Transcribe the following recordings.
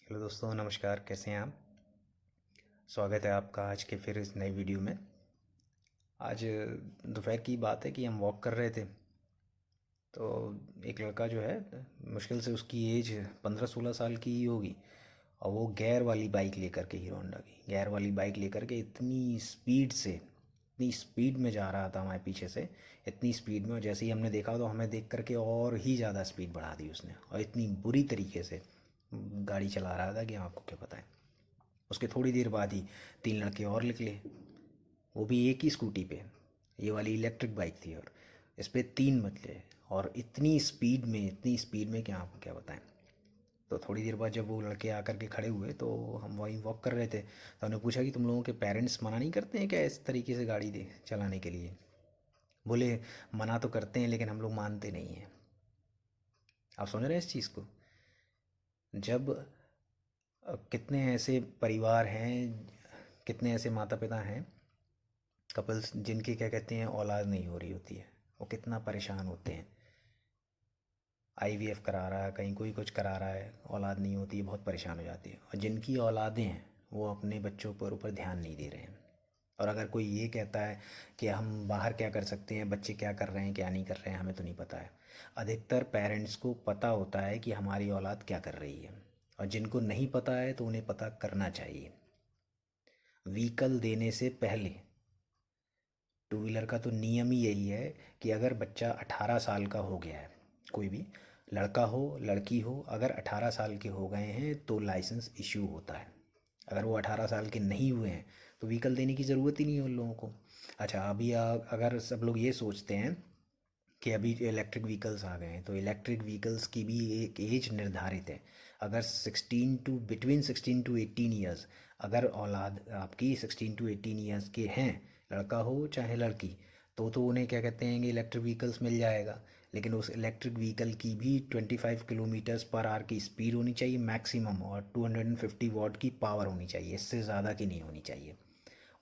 Hello दोस्तों, नमस्कार। कैसे हैं आप? स्वागत है आपका आज के फिर इस नई वीडियो में। आज दोपहर की बात है कि हम वॉक कर रहे थे, तो एक लड़का जो है, मुश्किल से उसकी एज 15-16 साल की ही होगी, और वो गेयर वाली बाइक लेकर के, हीरो होंडा की गेयर वाली बाइक लेकर के इतनी स्पीड में जा रहा था हमारे पीछे से। इतनी स्पीड में, और जैसे ही हमने देखा तो हमें देख करके और ही ज़्यादा स्पीड बढ़ा दी उसने, और इतनी बुरी तरीके से गाड़ी चला रहा था कि हम आपको क्या बताएं। उसके थोड़ी देर बाद ही तीन लड़के और निकले, वो भी एक ही स्कूटी पे। ये वाली इलेक्ट्रिक बाइक थी, और इस पे तीन बदले, और इतनी स्पीड में क्या आपको क्या बताएं। तो थोड़ी देर बाद जब वो लड़के आकर के खड़े हुए, तो हम वहीं वॉक कर रहे थे, तो हमने पूछा कि तुम लोगों के पेरेंट्स मना नहीं करते हैं क्या इस तरीके से गाड़ी दे चलाने के लिए? बोले, मना तो करते हैं लेकिन हम लोग मानते नहीं हैं। आप समझ रहे हैं इस चीज़ को? जब कितने ऐसे परिवार हैं, कितने ऐसे माता पिता हैं, कपल्स, जिनके क्या कहते हैं औलाद नहीं हो रही होती है, वो कितना परेशान होते हैं। आईवीएफ करा रहा है, कहीं कोई कुछ करा रहा है, औलाद नहीं होती है, बहुत परेशान हो जाती है। और जिनकी औलादें हैं वो अपने बच्चों पर ऊपर ध्यान नहीं दे रहे हैं। और अगर कोई ये कहता है कि हम बाहर क्या कर सकते हैं, बच्चे क्या कर रहे हैं क्या नहीं कर रहे हैं, हमें तो नहीं पता है। अधिकतर पेरेंट्स को पता होता है कि हमारी औलाद क्या कर रही है, और जिनको नहीं पता है तो उन्हें पता करना चाहिए। व्हीकल देने से पहले, टू व्हीलर का तो नियम ही यही है कि अगर बच्चा 18 साल का हो गया है, कोई भी लड़का हो लड़की हो, अगर 18 साल के हो गए हैं तो लाइसेंस इशू होता है। अगर वो 18 साल के नहीं हुए हैं तो व्हीकल देने की ज़रूरत ही नहीं है उन लोगों को। अच्छा, अभी अगर सब लोग ये सोचते हैं कि अभी इलेक्ट्रिक व्हीकल्स आ गए हैं, तो इलेक्ट्रिक व्हीकल्स की भी एक एज निर्धारित है। अगर 16 टू 18 ईयर्स, अगर औलाद आपकी 16 टू 18 ईयर्स के हैं, लड़का हो चाहे लड़की, तो उन्हें क्या कहते हैं कि इलेक्ट्रिक व्हीकल्स मिल जाएगा। लेकिन उस इलेक्ट्रिक व्हीकल की भी 25 किलोमीटर्स पर आवर की स्पीड होनी चाहिए मैक्सिमम, और 250 वॉट की पावर होनी चाहिए, इससे ज़्यादा की नहीं होनी चाहिए।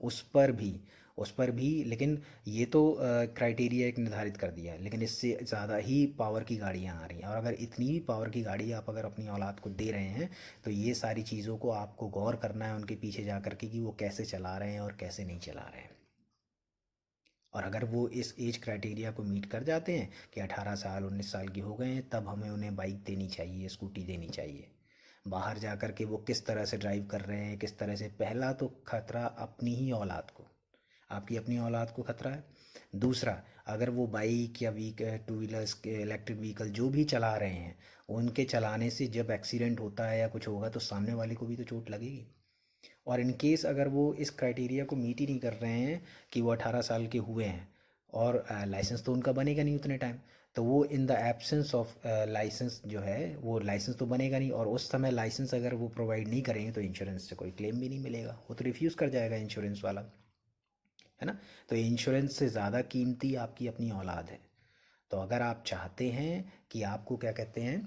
उस पर भी उस पर भी लेकिन ये तो क्राइटेरिया एक निर्धारित कर दिया है, लेकिन इससे ज़्यादा ही पावर की गाड़ियाँ आ रही हैं। और अगर इतनी भी पावर की गाड़ी आप अगर अपनी औलाद को दे रहे हैं, तो ये सारी चीज़ों को आपको गौर करना है उनके पीछे जा कर के, कि वो कैसे चला रहे हैं और कैसे नहीं चला रहे हैं। और अगर वो इस एज क्राइटेरिया को मीट कर जाते हैं कि 18 साल 19 साल की हो गए हैं, तब हमें उन्हें बाइक देनी चाहिए, स्कूटी देनी चाहिए। बाहर जा कर के वो किस तरह से ड्राइव कर रहे हैं, किस तरह से, पहला तो खतरा अपनी ही औलाद को, आपकी अपनी औलाद को खतरा है। दूसरा, अगर वो बाइक या टू व्हीलर्स के इलेक्ट्रिक व्हीकल जो भी चला रहे हैं, उनके चलाने से जब एक्सीडेंट होता है या कुछ होगा तो सामने वाले को भी तो चोट लगेगी। और इन केस अगर वो इस क्राइटेरिया को मीट ही नहीं कर रहे हैं कि वो 18 साल के हुए हैं, और लाइसेंस तो उनका बनेगा नहीं उतने टाइम, तो वो in the absence of license जो है, वो लाइसेंस तो बनेगा नहीं, और उस समय लाइसेंस अगर वो प्रोवाइड नहीं करेंगे तो इंश्योरेंस से कोई क्लेम भी नहीं मिलेगा, वो तो रिफ्यूज़ कर जाएगा इंश्योरेंस वाला, है ना। तो इंश्योरेंस से ज़्यादा कीमती आपकी अपनी औलाद है। तो अगर आप चाहते हैं कि आपको क्या कहते हैं,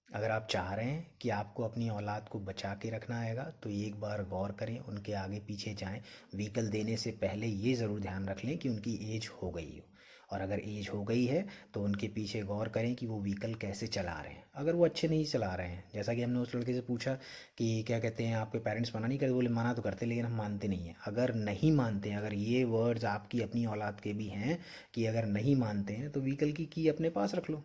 अगर आप चाह रहे हैं कि आपको अपनी औलाद को बचा के रखना आएगा, तो एक बार गौर करें, उनके आगे पीछे जाएं। व्हीकल देने से पहले ये ज़रूर ध्यान रख लें कि उनकी एज हो गई हो, और अगर एज हो गई है तो उनके पीछे गौर करें कि वो व्हीकल कैसे चला रहे हैं। अगर वो अच्छे नहीं चला रहे हैं, जैसा कि हमने उस लड़के से पूछा कि क्या कहते हैं आपके पेरेंट्स मना नहीं करते, बोले मना तो करते लेकिन हम मानते नहीं हैं। अगर नहीं मानते हैं, अगर ये वर्ड्स आपकी अपनी औलाद के भी हैं कि अगर नहीं मानते हैं, तो व्हीकल की अपने पास रख लो,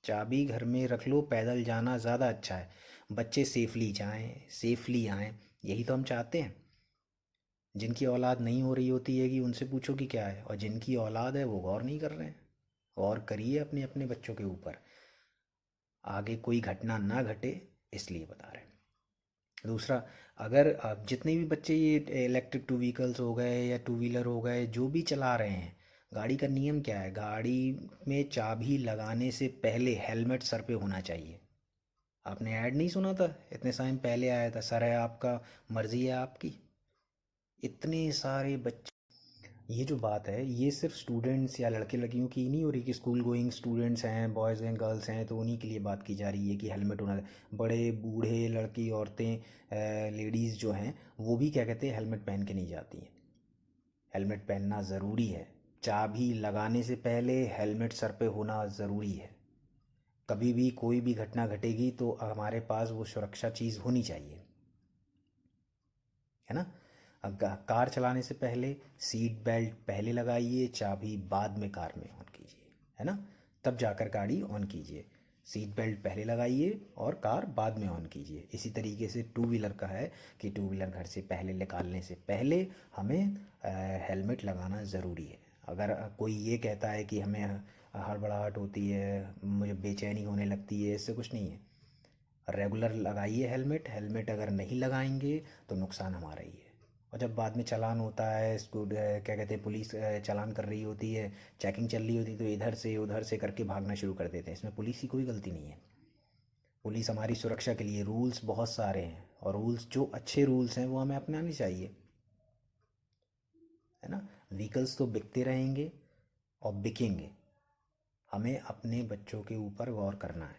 चाबी घर में रख लो, पैदल जाना ज़्यादा अच्छा है। बच्चे सेफली जाएं, सेफली आएं, यही तो हम चाहते हैं। जिनकी औलाद नहीं हो रही होती है कि उनसे पूछो कि क्या है, और जिनकी औलाद है वो गौर नहीं कर रहे हैं। गौर करिए अपने अपने बच्चों के ऊपर, आगे कोई घटना ना घटे, इसलिए बता रहे हैं। दूसरा, अगर आप जितने भी बच्चे ये इलेक्ट्रिक टू व्हीकल्स हो गए या टू व्हीलर हो गए जो भी चला रहे हैं, गाड़ी का नियम क्या है, गाड़ी में चाबी लगाने से पहले हेलमेट सर पे होना चाहिए। आपने ऐड नहीं सुना था, इतने टाइम पहले आया था, सर है आपका, मर्जी है आपकी। इतने सारे बच्चे, ये जो बात है ये सिर्फ स्टूडेंट्स या लड़के लड़कियों की नहीं हो रही कि स्कूल गोइंग स्टूडेंट्स हैं, बॉयज़ हैं, गर्ल्स हैं, तो उन्हीं के लिए बात की जा रही है कि हेलमेट होना। बड़े बूढ़े, लड़की, औरतें, लेडीज़ जो हैं, वो भी क्या कहते हैं हेलमेट पहन के नहीं जाती हैं। हेलमेट पहनना ज़रूरी है, चाबी लगाने से पहले हेलमेट सर पे होना ज़रूरी है। कभी भी कोई भी घटना घटेगी तो हमारे पास वो सुरक्षा चीज़ होनी चाहिए, है ना। कार चलाने से पहले सीट बेल्ट पहले लगाइए, चाबी बाद में कार में ऑन कीजिए, है ना। तब जाकर गाड़ी ऑन कीजिए। सीट बेल्ट पहले लगाइए और कार बाद में ऑन कीजिए। इसी तरीके से टू व्हीलर का है कि टू व्हीलर घर से पहले निकालने से पहले हमें हेलमेट लगाना ज़रूरी है। अगर कोई ये कहता है कि हमें हड़बड़ाहट होती है, मुझे बेचैनी होने लगती है, इससे कुछ नहीं है। रेगुलर लगाइए हेलमेट। हेलमेट अगर नहीं लगाएंगे तो नुकसान हमारा ही है। और जब बाद में चालान होता है, इसको क्या कहते हैं, पुलिस चालान कर रही होती है, चेकिंग चल रही होती है, तो इधर से उधर से करके भागना शुरू कर देते हैं। इसमें पुलिस की कोई गलती नहीं है। पुलिस हमारी सुरक्षा के लिए, रूल्स बहुत सारे हैं और रूल्स जो अच्छे रूल्स हैं वो हमें अपनाने चाहिए, है ना। व्हीकल्स तो बिकते रहेंगे और बिकेंगे। हमें अपने बच्चों के ऊपर गौर करना है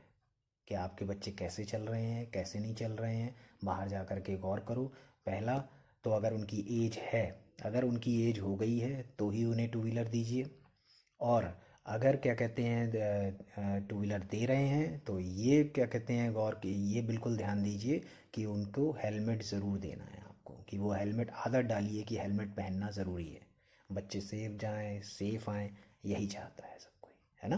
कि आपके बच्चे कैसे चल रहे हैं, कैसे नहीं चल रहे हैं। बाहर जा कर के गौर करो। पहला तो अगर उनकी एज है, अगर उनकी एज हो गई है तो ही उन्हें टू व्हीलर दीजिए। और अगर क्या कहते हैं टू व्हीलर दे रहे हैं तो ये क्या कहते हैं, गौर की ये बिल्कुल ध्यान दीजिए कि उनको हेलमेट ज़रूर देना है आपको, कि वो हेलमेट आदत डालिए कि हेलमेट पहनना ज़रूरी है। बच्चे सेफ जाएं, सेफ आएँ, यही चाहता है सब कोई, है ना।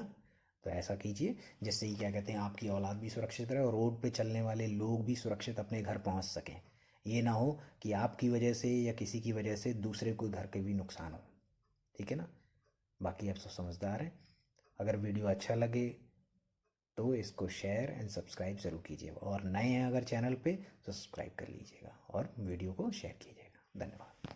तो ऐसा कीजिए जिससे कि क्या कहते हैं, आपकी औलाद भी सुरक्षित रहे और रोड पे चलने वाले लोग भी सुरक्षित अपने घर पहुंच सकें। ये ना हो कि आपकी वजह से या किसी की वजह से दूसरे कोई घर के भी नुकसान हो। ठीक है ना। बाकी आप सब समझदार हैं। अगर वीडियो अच्छा लगे तो इसको शेयर एंड सब्सक्राइब ज़रूर कीजिएगा, और नए हैं अगर चैनल पे तो सब्सक्राइब कर लीजिएगा और वीडियो को शेयर कीजिएगा। धन्यवाद।